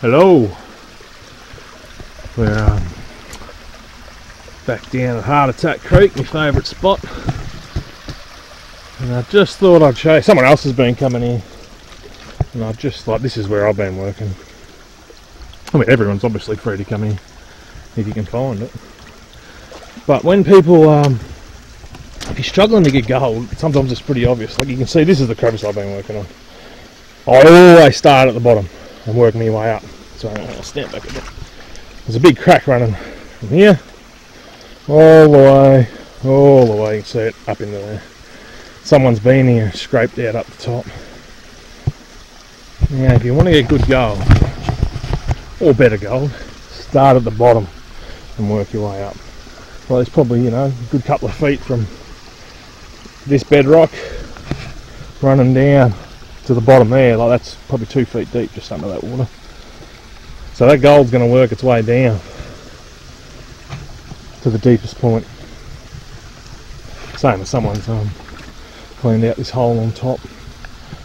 Hello. We're back down at Heart Attack Creek, my favourite spot. And I just thought I'd show you, someone else has been coming here. And I just like, this is where I've been working. I mean, everyone's obviously free to come here if you can find it. But when people, if you're struggling to get gold, sometimes it's pretty obvious. Like you can see, this is the crevice I've been working on. I always start at the bottom and work my way up. So I'll stand back a bit. There's a big crack running from here all the way. You can see it up into there. Someone's been here, scraped out up the top. Now, if you want to get good gold, or better gold, start at the bottom and work your way up. Well, there's probably, you know, a good couple of feet from this bedrock running down to the bottom there. Like that's probably 2 feet deep just under that water. So that gold's going to work its way down to the deepest point. Same as someone's cleaned out this hole on top.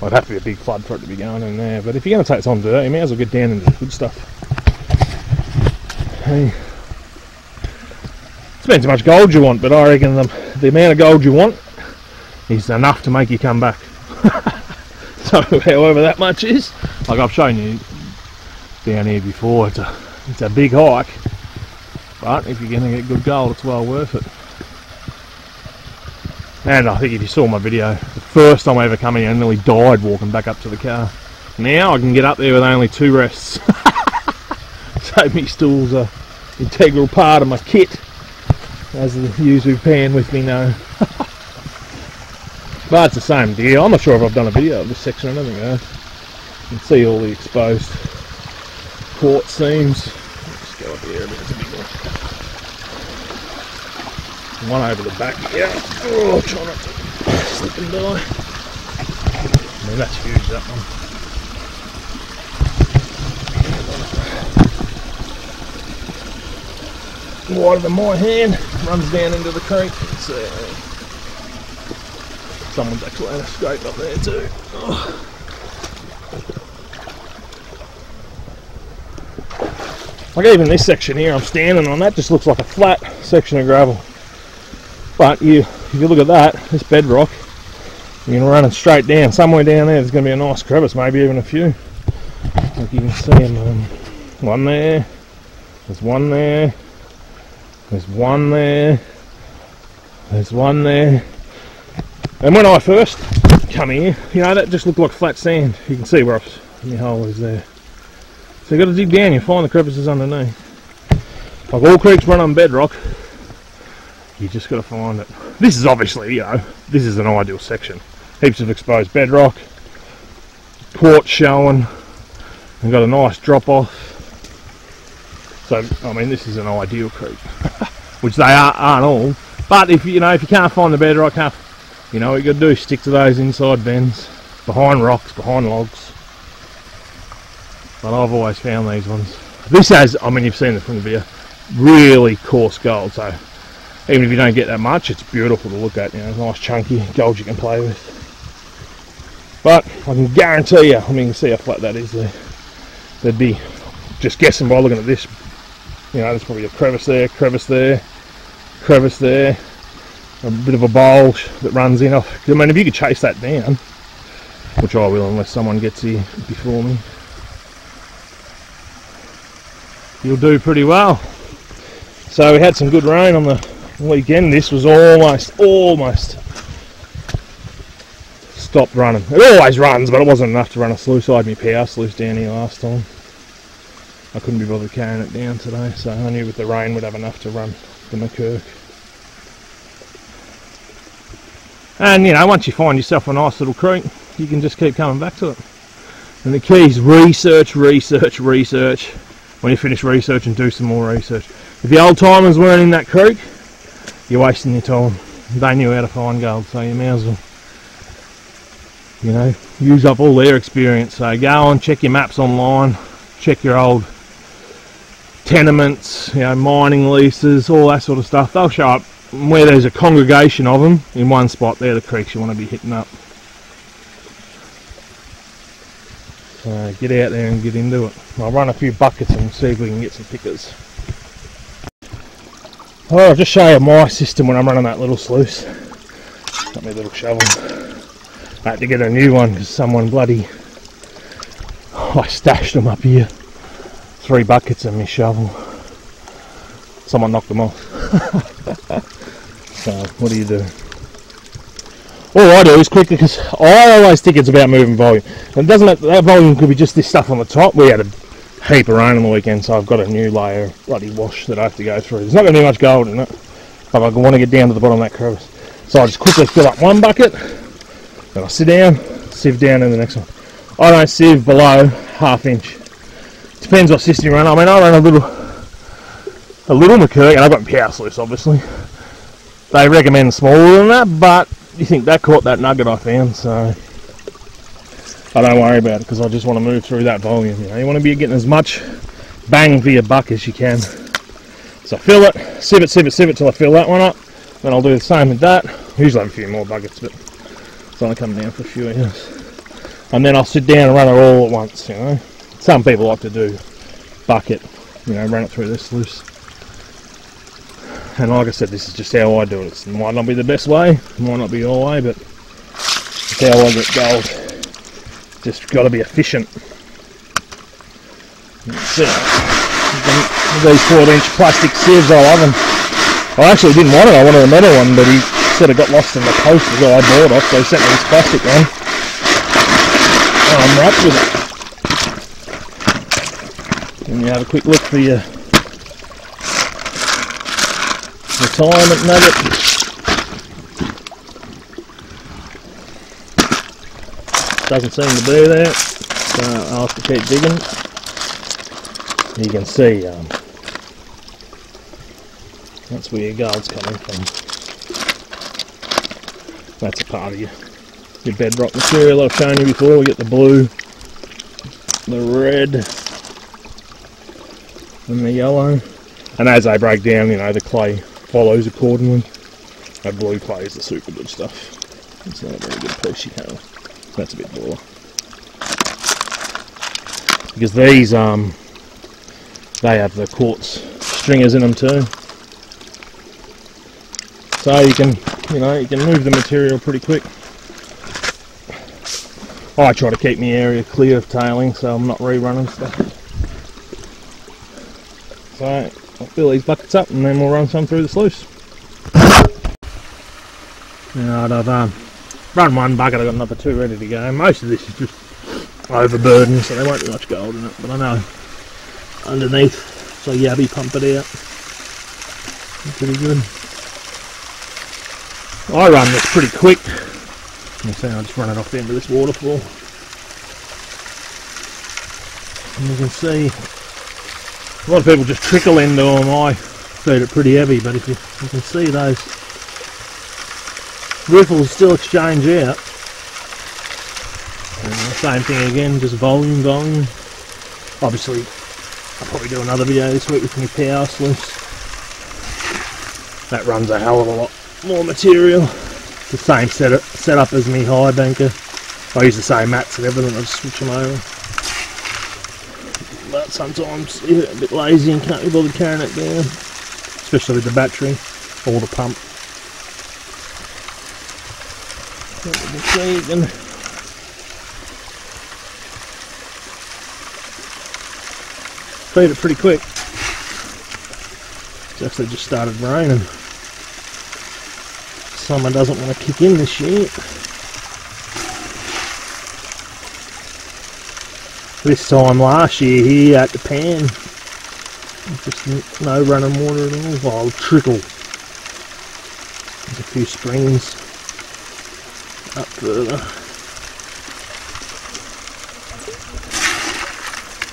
Well, it'd have to be a big flood for it to be going in there, but if you're going to take some dirt, you may as well get down into the good stuff. Hey, depends how much gold you want, but I reckon the amount of gold you want is enough to make you come back. So however that much is, like I've shown you down here before, it's a big hike, but if you're going to get good gold, it's well worth it. And I think if you saw my video, the first time I ever come here, I nearly died walking back up to the car. Now I can get up there with only 2 rests. So my stools are an integral part of my kit, as the yous who've panned with me know. But it's the same deal. I'm not sure if I've done a video of this section or anything though. You can see all the exposed quartz seams. Let's go up here a bit, it's a big one. One over the back here. Oh, try not to slip and die. I mean, that's huge, that one. Wider than my hand, runs down into the creek. So, someone's actually had a scrape up there too. Oh. Like even this section here I'm standing on, that just looks like a flat section of gravel. But if you look at that, this bedrock, you're going to run it straight down. Somewhere down there, there's going to be a nice crevice, maybe even a few. Like you can see them, one there, there's one there, there's one there, there's one there. And when I first come here, you know, that just looked like flat sand. You can see where my hole is there. So you've got to dig down, you find the crevices underneath. Like all creeks run on bedrock. You just got to find it. This is obviously, you know, this is an ideal section. Heaps of exposed bedrock, quartz showing, and got a nice drop off. So, I mean, this is an ideal creek, which they aren't all. But if you know, if you can't find the bedrock, you know what you got to do? Stick to those inside bends, behind rocks, behind logs. But I've always found these ones. This has, I mean, you've seen it from the video, really coarse gold. So. Even if you don't get that much, it's beautiful to look at, you know, nice chunky gold you can play with. But I can guarantee you, I mean, you can see how flat that is there. There'd be, just guessing by looking at this, you know, there's probably a crevice there, crevice there, crevice there, a bit of a bulge that runs in off. I mean, if you could chase that down, which I will unless someone gets here before me, you'll do pretty well. So we had some good rain on the weekend. This was almost stopped running. It always runs, but it wasn't enough to run a sluice. I had my power sluice down here last time. I couldn't be bothered carrying it down today, so I knew with the rain we'd have enough to run the McKirk. And you know, once you find yourself a nice little creek, you can just keep coming back to it. And the key is research, research, research. When you finish researching, do some more research. If the old timers weren't in that creek, you're wasting your time. They knew how to find gold, so you may as well, you know, use up all their experience. So go on, check your maps online, check your old tenements, you know, mining leases, all that sort of stuff. They'll show up where there's a congregation of them in one spot. They're the creeks you want to be hitting up. So get out there and get into it. I'll run a few buckets and see if we can get some pickers. Alright, I'll just show you my system when I'm running that little sluice. Got my little shovel. I had to get a new one because someone bloody... I stashed them up here. 3 buckets and my shovel. Someone knocked them off. So, what do you do? All I do is quickly, because I always think it's about moving volume. And it doesn't have, that volume could be just this stuff on the top. We had a heap of rain on the weekend, so I've got a new layer of bloody wash that I have to go through. There's not going to be much gold in it, but I want to get down to the bottom of that crevice. So I just quickly fill up one bucket, then I sit down, sieve down in the next one. I don't sieve below ½ inch. Depends what system you run. I mean, I run a little Mercury, and I've got power sluice obviously. They recommend smaller than that, but you think that caught that nugget I found, so I don't worry about it because I just want to move through that volume. You know, you want to be getting as much bang for your buck as you can. So fill it, sieve it till I fill that one up. Then I'll do the same with that. Usually have a few more buckets, but it's only coming down for a few hours. And then I'll sit down and run it all at once. You know, some people like to do bucket, you know, run it through this sluice. And like I said, this is just how I do it. It might not be the best way, it might not be your way, but it's how I get gold. Just got to be efficient. That's it. These 14-inch plastic sieves, I love them. I actually didn't want it, I wanted a metal one, but he said it got lost in the post as well. I bought off, so he sent me this plastic one. And I'm wrapped with it. And you have a quick look for your retirement nugget. Doesn't seem to be there, so I'll have to keep digging. You can see that's where your gold's coming from. That's a part of your bedrock material I've shown you before. We get the blue, the red, and the yellow. And as they break down, you know, the clay follows accordingly. That blue clay is the super good stuff. It's not a very good piece, you can't. That's a bit baller. Because these, they have the quartz stringers in them too. So you can, you know, you can move the material pretty quick. I try to keep my area clear of tailing, so I'm not rerunning stuff. So I'll fill these buckets up and then we'll run some through the sluice. Now I've run one bucket, I've got another 2 ready to go. Most of this is just overburdened, so there won't be much gold in it, but I know underneath, so yabby pump it out. Pretty good. I run this pretty quick. You see, I'll just run it off the end of this waterfall. And you can see a lot of people just trickle into them. I feed it pretty heavy, but if you can see those riffles still exchange out. And the same thing again, just volume. Obviously, I'll probably do another video this week with my power sluice. That runs a hell of a lot more material. The same setup as me high banker. I use the same mats and everything, I just switch them over. But sometimes you get a bit lazy and can't be bothered carrying it down, especially with the battery or the pump. You can feed it pretty quick. It's actually just started raining. Summer doesn't want to kick in this year. This time last year here at the pan, just no running water at all. Well, trickle. There's a few springs up further.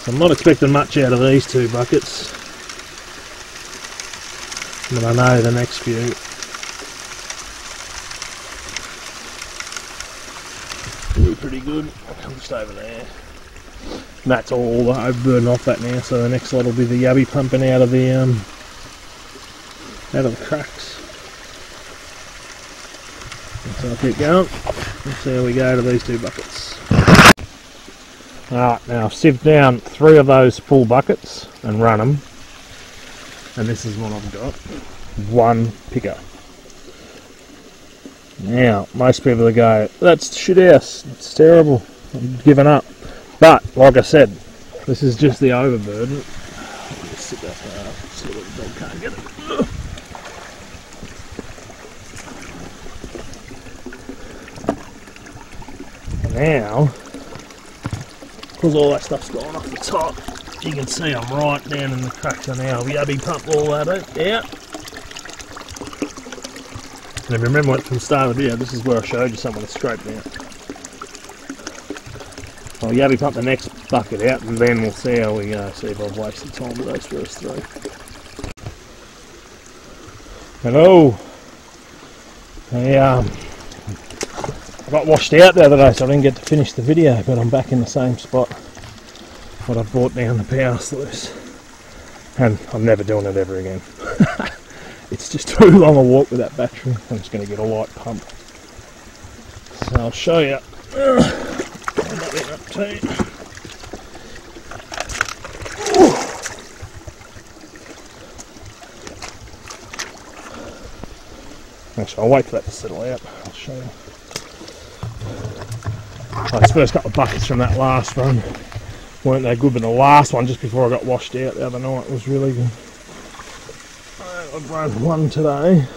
So I'm not expecting much out of these 2 buckets, but I know the next few. Pretty good. I'm just over there. That's all the overburden off that now, so the next lot will be the yabby pumping out of the cracks. And so I'll keep going. Let's see how we go to these 2 buckets. Alright, now I've sieved down 3 of those full buckets and run them. And this is what I've got. 1 picker. Now, most people will go, that's shit house, it's terrible, I'm giving up. But, like I said, this is just the overburden. Just sit that far up so that the dog can't get it. Now, because all that stuff's gone off the top, you can see I'm right down in the cracks of now. We yabby pump all that out. And if you remember from the start of the video, this is where I showed you someone to scrape out. I'll yabby pump the next bucket out and then we'll see how we go, see if I've wasted time with those first 3. Hello! I got washed out the other day so I didn't get to finish the video, but I'm back in the same spot what I brought down the power sluice. And I'm never doing it ever again. It's just too long a walk with that battery. I'm just going to get a light pump. So I'll show you. Actually, I'll wait for that to settle out. I'll show you. Those first couple of buckets from that last run weren't that good, but the last one just before I got washed out the other night was really good. I've run 1 today.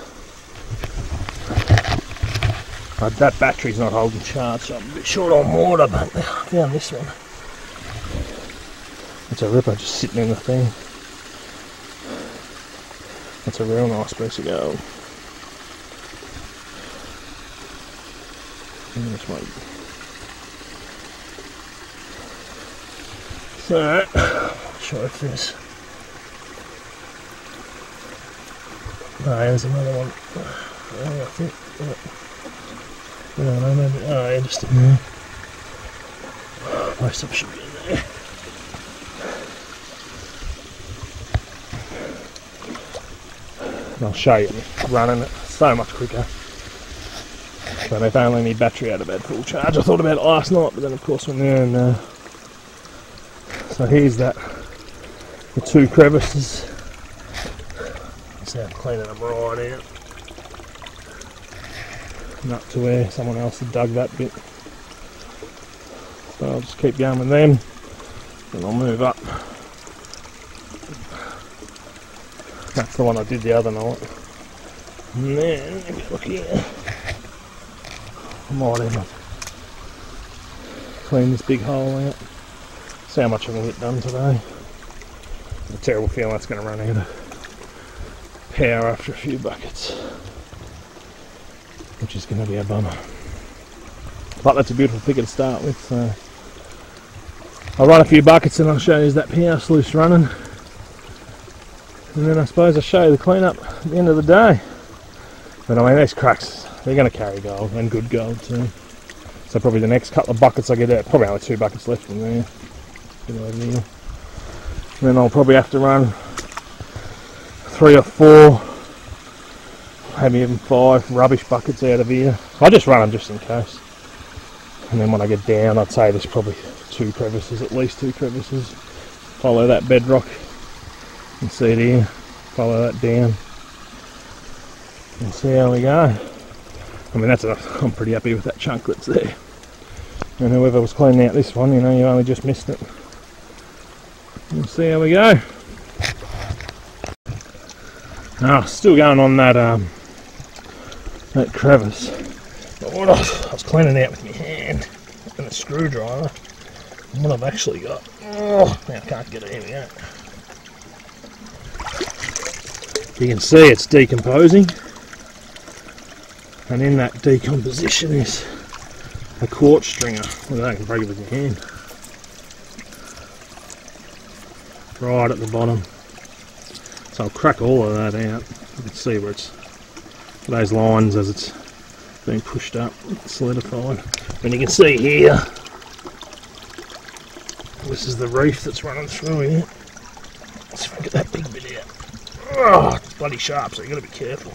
That battery's not holding charge, so I'm a bit short on water, but I found this one. It's a ripper just sitting in the thing. That's a real nice piece of gold. So, I'll show you if there's... Oh, there's another one. Oh, I think. I don't know, maybe. Oh, yeah, just in there. Most of them should be in there. And I'll show you running it so much quicker. But if only my battery had about full charge. I thought about it last night, but then of course went there and. So here's that. The 2 crevices. So I'm cleaning them right out. And up to where someone else had dug that bit. So I'll just keep going with them. And I'll move up. That's the one I did the other night. And then, if you look here, I might even clean this big hole out. See how much I can get done today. A terrible feeling that's going to run out of power after a few buckets, which is going to be a bummer. But that's a beautiful figure to start with. So I'll run a few buckets and I'll show you that power sluice running, and then I suppose I'll show you the cleanup at the end of the day. But I mean, these cracks, they're going to carry gold, and good gold too. So probably the next couple of buckets I get out, probably only 2 buckets left in there. And then I'll probably have to run 3 or 4, maybe even 5 rubbish buckets out of here. I just run them just in case. And then when I get down, I'd say there's probably 2 crevices, at least 2 crevices. Follow that bedrock. You can see it here. Follow that down. And see how we go. I mean, I'm pretty happy with that chunk that's there. And whoever was cleaning out this one, you know, you only just missed it. We'll see how we go. Still going on that that crevice. But what I was cleaning out with my hand and a screwdriver, and what I've actually got. Oh, now I can't get it. Here we go. You can see it's decomposing, and in that decomposition is a quartz stringer. Well, you can break it with your hand. Right at the bottom. So I'll crack all of that out. You can see where it's those lines as it's being pushed up, solidified. And you can see here, this is the reef that's running through here. Let's get that big bit out. Oh, it's bloody sharp, so you've got to be careful.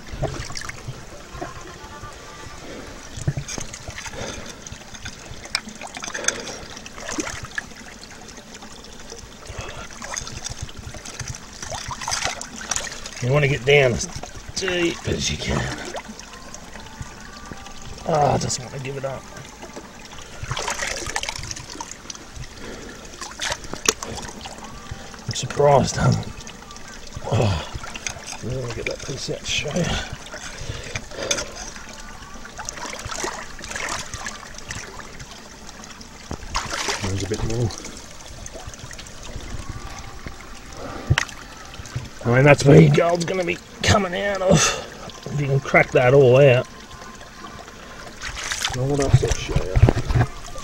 You want to get down as deep as you can. Ah, it doesn't want to give it up. I'm surprised, huh? Oh, let me get that piece out to show you. There's a bit more. I mean, that's where your gold's going to be coming out of. If you can crack that all out. Now what else I'll show you?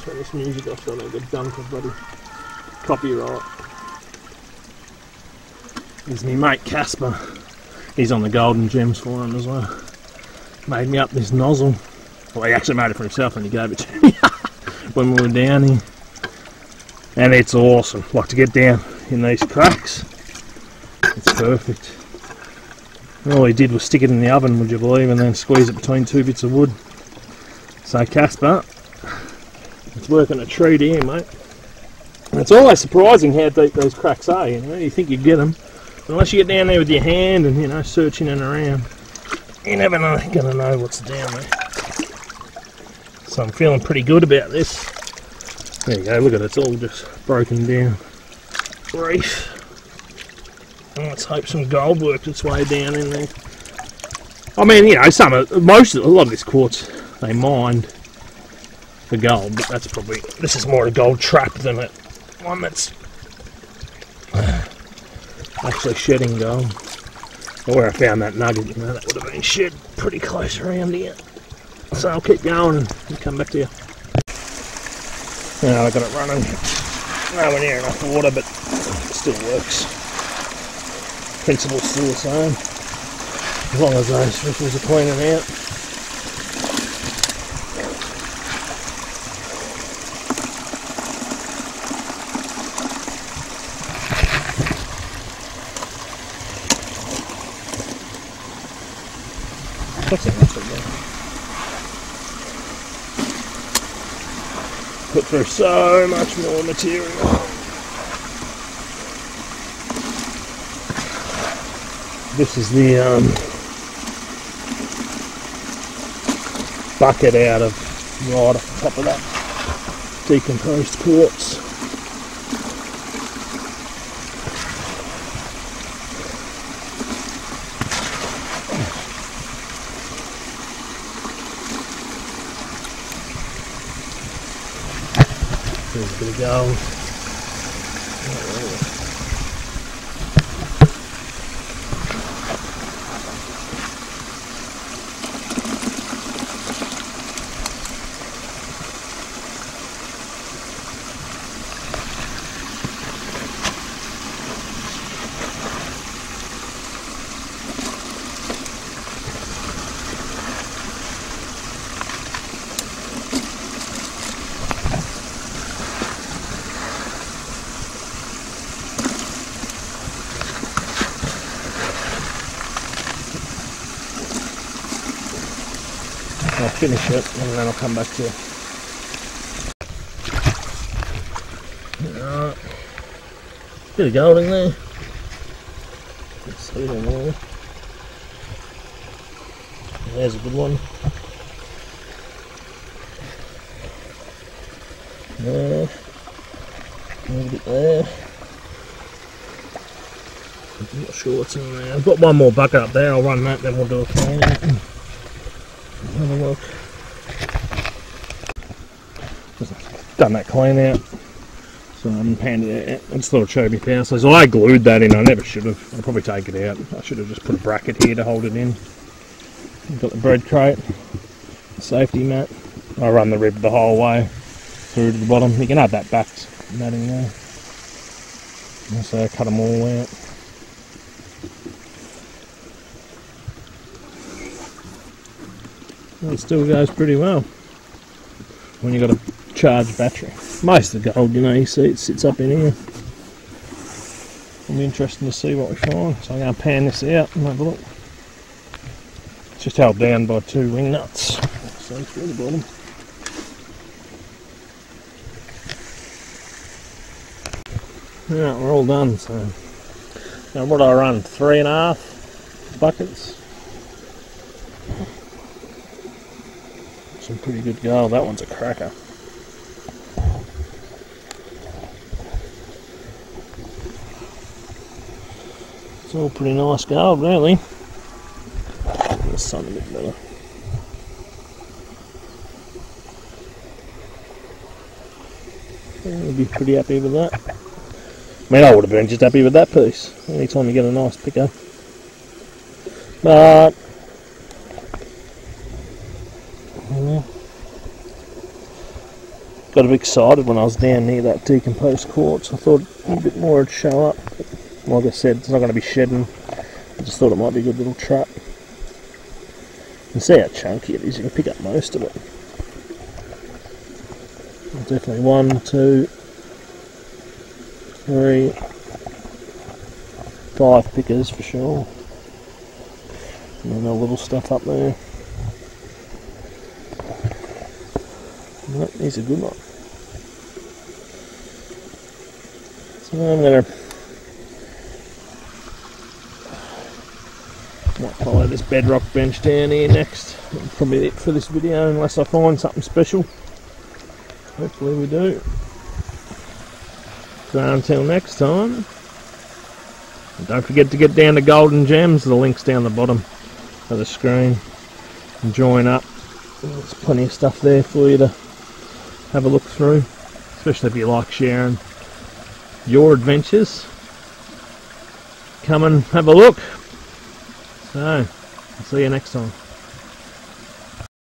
Turn this music off so I don't get dunked with bloody copyright. Here's me mate Casper. He's on the GoldnGems Forum as well. Made me up this nozzle. Well, he actually made it for himself and he gave it to me when we were down here. And it's awesome. Like to get down in these cracks. It's perfect. And all he did was stick it in the oven, would you believe, and then squeeze it between two bits of wood. So Casper, it's working a treat here, mate. And it's always surprising how deep those cracks are, you know. You think you get them, but unless you get down there with your hand and, you know, searching and around, you're never going to know what's down there. So I'm feeling pretty good about this. There you go, look at it, it's all just broken down reef. And let's hope some gold works its way down in there. I mean, you know, a lot of this quartz they mined for gold, but that's probably, this is more a gold trap than one that's actually shedding gold. But where I found that nugget, you know, that would have been shed pretty close around here. So I'll keep going and come back to you. Now I've got it running. Nowhere near enough water, but it still works. Principle's still the same. As long as those riffles are cleaning out. What's that? Put through so much more material. This is the bucket out of right off the top of that decomposed quartz. There's a bit of gold. I'll finish it and then I'll come back to you. Alright. Bit of gold in there. Let's see them all. There's a good one. There. A little bit there. I'm not sure what's in there. I've got one more bucket up there, I'll run that, then we'll do a clean out. Have a look. Done that clean out, so I haven't panned it out. I just thought I'd show me power. So I glued that in. I never should have. I'll probably take it out. I should have just put a bracket here to hold it in. Got the bread crate, safety mat. I run the rib the whole way through to the bottom. You can add that back matting there. So I cut them all out. It still goes pretty well when you've got a charged battery. Most of the gold, you know, you see it sits up in here. It'll be interesting to see what we find. So I'm going to pan this out and have a look. It's just held down by two wing nuts. So through the bottom. Yeah, we're all done. So now what do I run? 3.5 buckets. Some pretty good gold. That one's a cracker. It's all pretty nice gold, really. The sun a bit better. I'd be pretty happy with that. I mean, I would have been just happy with that piece. Anytime you get a nice picker. But got a bit excited when I was down near that decomposed quartz. I thought a bit more would show up. But like I said, it's not going to be shedding. I just thought it might be a good little trap. And see how chunky it is. You can pick up most of it. Definitely 1, 2, 3, 5 pickers for sure. And then the little stuff up there. That is a good one. So I'm going to follow this bedrock bench down here next. That's probably it for this video, unless I find something special. Hopefully we do. So until next time, don't forget to get down to Golden Gems. The link's down the bottom of the screen. And join up. There's plenty of stuff there for you to have a look through, especially if you like sharing your adventures. Come and have a look. So, I'll see you next time.